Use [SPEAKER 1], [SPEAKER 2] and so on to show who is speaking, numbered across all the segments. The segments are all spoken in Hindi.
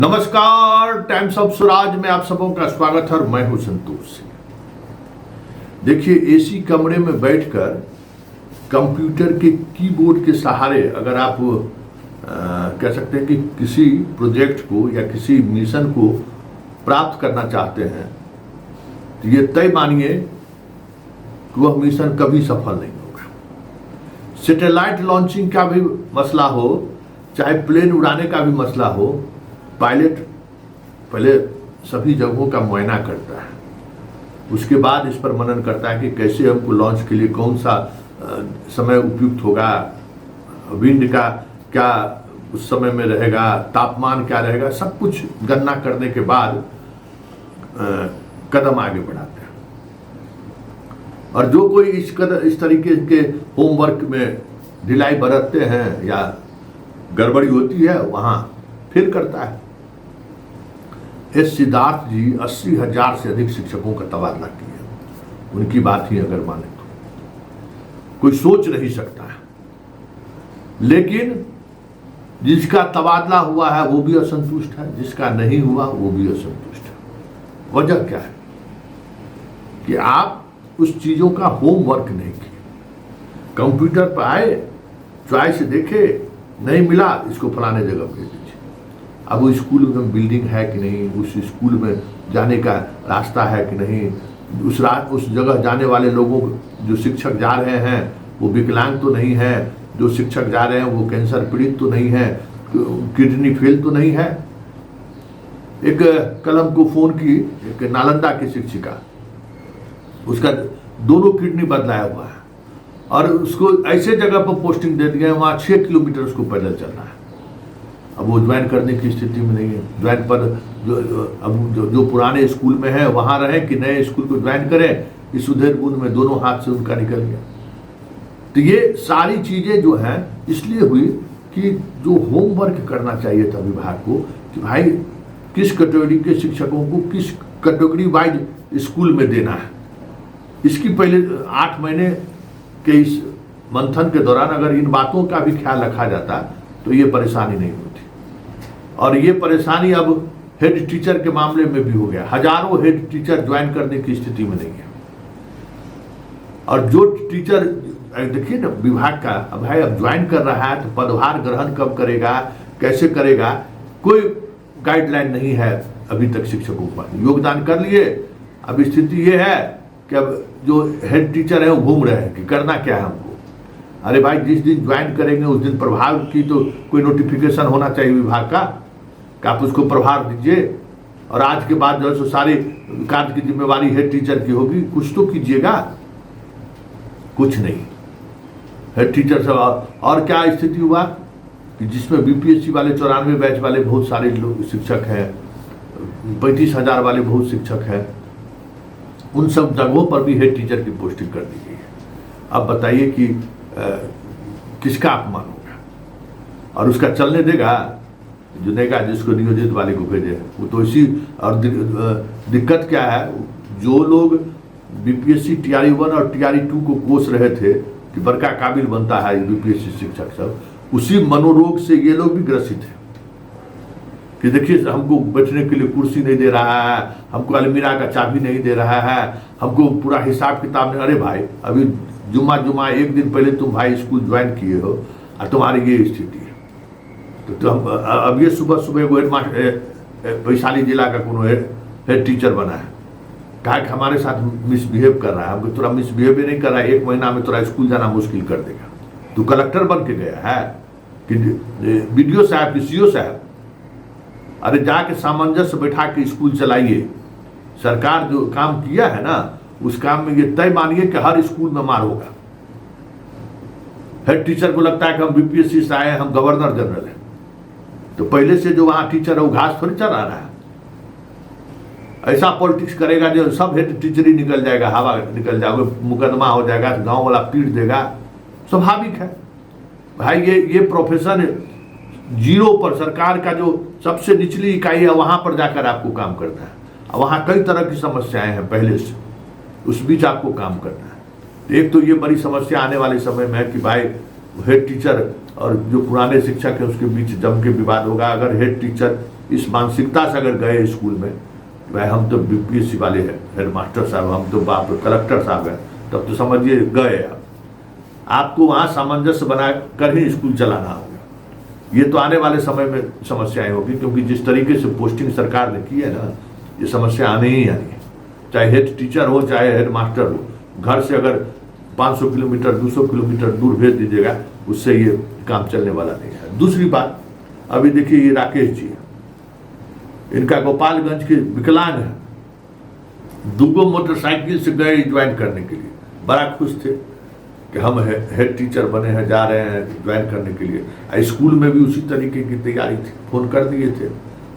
[SPEAKER 1] नमस्कार, टाइम्स ऑफ स्वराज में आप सबों का स्वागत है और मैं हूं संतोष सिंह। देखिए, एसी कमरे में बैठकर कंप्यूटर के कीबोर्ड के सहारे अगर आप कह सकते हैं कि किसी प्रोजेक्ट को या किसी मिशन को प्राप्त करना चाहते हैं तो ये तय मानिए कि वह मिशन कभी सफल नहीं होगा। सैटेलाइट लॉन्चिंग का भी मसला हो, चाहे प्लेन उड़ाने का भी मसला हो, पायलट पहले सभी जगहों का मुआयना करता है, उसके बाद इस पर मनन करता है कि कैसे हमको लॉन्च के लिए कौन सा समय उपयुक्त होगा, विंड का क्या उस समय में रहेगा, तापमान क्या रहेगा, सब कुछ गणना करने के बाद कदम आगे बढ़ाते हैं। और जो कोई इस तरीके के होमवर्क में ढिलाई बरतते हैं या गड़बड़ी होती है, वहां फिर करता है। एस सिद्धार्थ जी 80,000 से अधिक शिक्षकों का तबादला किया। उनकी बात ही अगर माने तो कोई सोच नहीं सकता है, लेकिन जिसका तबादला हुआ है वो भी असंतुष्ट है, जिसका नहीं हुआ वो भी असंतुष्ट है। वजह क्या है कि आप उस चीजों का होमवर्क नहीं किए। कंप्यूटर पर आए, चॉइस देखे, नहीं मिला, इसको फलाने जगह भेज दीजिए। अब वो स्कूल में बिल्डिंग है कि नहीं, उस स्कूल में जाने का रास्ता है कि नहीं, उस जगह जाने वाले लोगों जो शिक्षक जा रहे हैं वो विकलांग तो नहीं है, जो शिक्षक जा रहे हैं वो कैंसर पीड़ित तो नहीं है, किडनी फेल तो नहीं है। एक कल हमको फोन की एक नालंदा की शिक्षिका, उसका दोनों किडनी बदलाया हुआ है और उसको ऐसे जगह पर पोस्टिंग दे दिया है वहाँ 6 किलोमीटर उसको पैदल चलना है। अब वो ज्वाइन करने की स्थिति में नहीं है। ज्वाइन पर जो पुराने स्कूल में है वहाँ रहे कि नए स्कूल को ज्वाइन करें, इस उधेड़ बुन में दोनों हाथ से उनका निकल गया। तो ये सारी चीजें जो हैं इसलिए हुई कि जो होमवर्क करना चाहिए था विभाग को कि भाई किस कैटेगरी के शिक्षकों को किस कैटेगरी वाइज स्कूल में देना है, इसकी पहले 8 महीने के इस मंथन के दौरान अगर इन बातों का भी ख्याल रखा जाता तो ये परेशानी नहीं होती। और ये परेशानी अब हेड टीचर के मामले में भी हो गया। हजारों हेड टीचर ज्वाइन करने की स्थिति में नहीं है। और जो टीचर देखिए ना विभाग का, अब भाई अब ज्वाइन कर रहा है तो पदभार ग्रहण कब करेगा, कैसे करेगा, कोई गाइडलाइन नहीं है अभी तक शिक्षकों पर। योगदान कर लिए, अब स्थिति ये है कि अब जो हेड टीचर है वो घूम रहे हैं कि करना क्या है हमको। अरे भाई, जिस दिन ज्वाइन करेंगे उस दिन प्रभाव की तो कोई नोटिफिकेशन होना चाहिए विभाग का कि आप उसको प्रभार दीजिए, और आज के बाद जो है सो सारी कार्य की जिम्मेवारी हेड टीचर की होगी। कुछ तो कीजिएगा, कुछ नहीं। हेड टीचर से और क्या स्थिति हुआ कि जिसमें बीपीएससी वाले 94 बैच वाले बहुत सारे लोग शिक्षक हैं, 35,000 वाले बहुत शिक्षक हैं, उन सब जगहों पर भी हेड टीचर की पोस्टिंग कर दी गई है। अब बताइए कि किसका अपमान होगा और उसका चलने देगा जो नेगा जिसको नियोजित वाले को भेजे वो तो इसी। और दिक्कत क्या है, जो लोग बीपीएससी टीआरई 1 और टीआरई 2 को कोस रहे थे कि बड़का काबिल बनता है बीपीएससी शिक्षक सब, उसी मनोरोग से ये लोग भी ग्रसित हैं कि देखिए हमको बैठने के लिए कुर्सी नहीं दे रहा है, हमको अलमीरा का चाबी नहीं दे रहा है, हमको पूरा हिसाब किताब नहीं। अरे भाई, अभी जुम्मा एक दिन पहले तुम भाई स्कूल ज्वाइन किए हो और तुम्हारी ये स्थिति है। तो अब ये सुबह वैशाली जिला का कोनो हेड टीचर बना है, कहा कि हमारे साथ मिसबिहेव कर रहा है। हमको तोरा मिसबिहेव भी नहीं कर रहा है, 1 महीना में तोरा स्कूल जाना मुश्किल कर देगा। तू कलेक्टर बन के गया है कि बीडीओ साहब कि सीओ साहब? अरे जाके सामंजस्य बैठा के स्कूल चलाइए। सरकार जो काम किया है ना उस काम में ये तय मानिए कि हर स्कूल में मार होगा। हेड टीचर को लगता है कि हम बीपीएससी से आए, हम गवर्नर जनरल हैं, तो पहले से जो वहां टीचर है वो घास थोड़ी चरा रहा है। ऐसा पॉलिटिक्स करेगा जो सब हेड टीचर ही निकल जाएगा, हवा निकल जाएगा, मुकदमा हो जाएगा, गांव वाला पीट देगा। स्वाभाविक है भाई, ये प्रोफेशन जीरो पर, सरकार का जो सबसे निचली इकाई है वहां पर जाकर आपको काम करना है। वहां कई तरह की समस्याएं हैं पहले से, उस बीच आपको काम करना है। एक तो ये बड़ी समस्या आने वाले समय में है कि भाई हेड टीचर और जो पुराने शिक्षक है उसके बीच जम के विवाद होगा। अगर हेड टीचर इस मानसिकता से अगर गए स्कूल में, भाई हम तो बीपीएससी वाले हैं, हेड मास्टर साहब, हम तो बाप कलेक्टर साहब हैं, तब तो समझिए गए। आपको वहाँ सामंजस्य बना कर ही स्कूल चलाना होगा। ये तो आने वाले समय में समस्याएं होगी, क्योंकि जिस तरीके से पोस्टिंग सरकार ने की है ना, ये समस्या आने ही आनी है। चाहे हेड टीचर हो चाहे हेड मास्टर हो, घर से अगर 500 किलोमीटर 200 किलोमीटर दूर भेज दीजिएगा, उससे ये काम चलने वाला नहीं है। दूसरी बात, अभी देखिए ये राकेश जी है, इनका गोपालगंज के विकलांग है, 2 मोटरसाइकिल से गए ज्वाइन करने के लिए, बड़ा खुश थे कि हम हेड टीचर बने हैं, जा रहे हैं ज्वाइन करने के लिए। स्कूल में भी उसी तरीके की तैयारी थी, फोन कर दिए थे,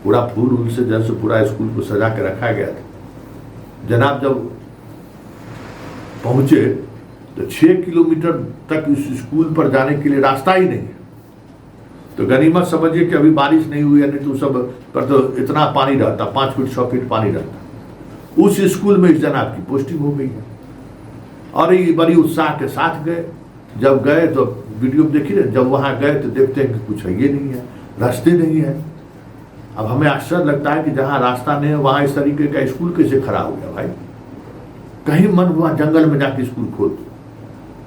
[SPEAKER 1] पूरा फूल उल से जैसे पूरा स्कूल को सजा के रखा गया था। जनाब जब पहुंचे तो 6 किलोमीटर तक इस स्कूल पर जाने के लिए रास्ता ही नहीं है। तो गनीमत समझिए कि अभी बारिश नहीं हुई है, नहीं तो सब पर तो इतना पानी रहता, 5 फीट 6 फीट पानी रहता। उस स्कूल में इस जनाब की पोस्टिंग हो गई है और ये बड़ी उत्साह के साथ गए। जब गए तो वीडियो देखिए, जब वहाँ गए तो देखते हैं कि कुछ है ये नहीं है, रास्ते नहीं है। अब हमें आश्चर्य लगता है कि जहाँ रास्ता नहीं है वहाँ इस तरीके का स्कूल कैसे खड़ा हो गया भाई। कहीं मन हुआ जंगल में जाके स्कूल खोल दो,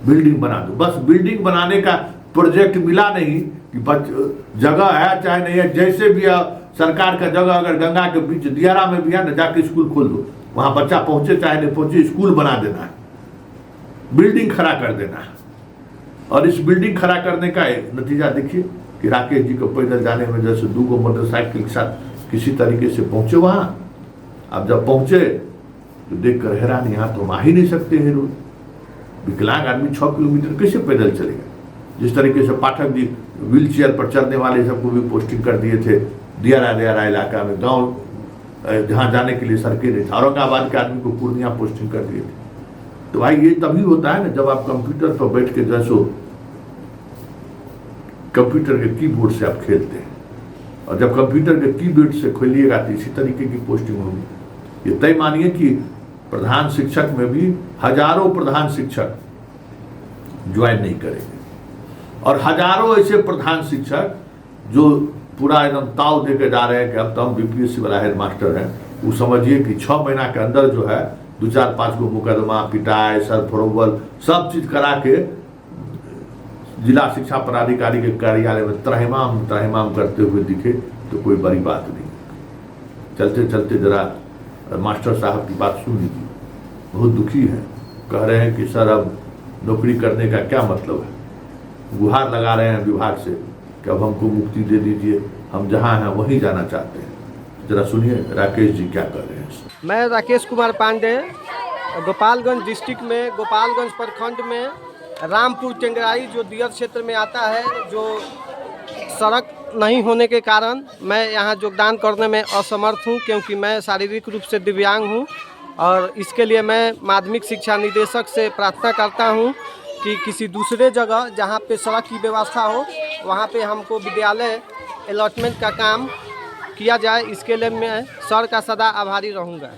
[SPEAKER 1] बिल्डिंग बना दो। बस बिल्डिंग बनाने का प्रोजेक्ट मिला नहीं कि जगह है चाहे नहीं है, जैसे भी सरकार का जगह अगर गंगा के बीच दियारा में भी है ना, जाके स्कूल खोल दो, वहाँ बच्चा पहुंचे चाहे नहीं पहुंचे, स्कूल बना देना है, बिल्डिंग खड़ा कर देना है। और इस बिल्डिंग खड़ा करने का नतीजा देखिए कि राकेश जी को पैदल जाने में जैसे 2 मोटरसाइकिल के साथ किसी तरीके से पहुंचे वहाँ। अब जब पहुंचे तो देख कर हैरान, यहाँ तो हम आ ही नहीं सकते हैं रोज, विकलांग आदमी 6 किलोमीटर कैसे पैदल चलेगा। जिस तरीके से पाठक जी व्हील चेयर पर चलने वाले सबको भी पोस्टिंग कर दिए थे दियारा इलाका में, गाँव जहाँ जाने के लिए सड़कें नहीं था। औरंगाबाद के आदमी को पूर्णिया पोस्टिंग कर दिए थे। तो भाई ये तभी होता है ना जब आप कंप्यूटर पर बैठ के जैसो कंप्यूटर के कीबोर्ड से आप खेलते हैं, और जब कंप्यूटर के कीबोर्ड से खोलिएगा तो इसी तरीके की पोस्टिंग होगी। ये तय मानिए कि प्रधान शिक्षक में भी हजारों प्रधान शिक्षक ज्वाइन नहीं करेंगे, और हजारों ऐसे प्रधान शिक्षक जो पूरा एकदम ताव देके जा रहे हैं कि अब तो हम बीपीएससी वाला हेड मास्टर हैं। वो समझिए कि 6 महीना के अंदर जो है 2-4-5 गो मुकदमा, पिटाई, सर फरोवल सब चीज करा के जिला शिक्षा पदाधिकारी के कार्यालय में त्रहिमाम करते हुए दिखे तो कोई बड़ी बात नहीं। चलते चलते जरा मास्टर साहब की बात सुन लीजिए, बहुत दुखी है, कह रहे हैं कि सर अब नौकरी करने का क्या मतलब है। गुहार लगा रहे हैं विभाग से कि अब हमको मुक्ति दे दीजिए, हम जहाँ हैं वहीं जाना चाहते हैं। जरा सुनिए राकेश जी क्या कर रहे हैं।
[SPEAKER 2] मैं राकेश कुमार पांडे, गोपालगंज डिस्ट्रिक्ट में गोपालगंज प्रखंड में रामपुर टेंगराई जो दियर क्षेत्र में आता है, जो सड़क नहीं होने के कारण मैं यहाँ योगदान करने में असमर्थ हूँ, क्योंकि मैं शारीरिक रूप से दिव्यांग हूँ। और इसके लिए मैं माध्यमिक शिक्षा निदेशक से प्रार्थना करता हूँ कि किसी दूसरे जगह जहाँ पे सड़क की व्यवस्था हो वहाँ पे हमको विद्यालय अलॉटमेंट का काम किया जाए। इसके लिए मैं सर का सदा आभारी रहूँगा।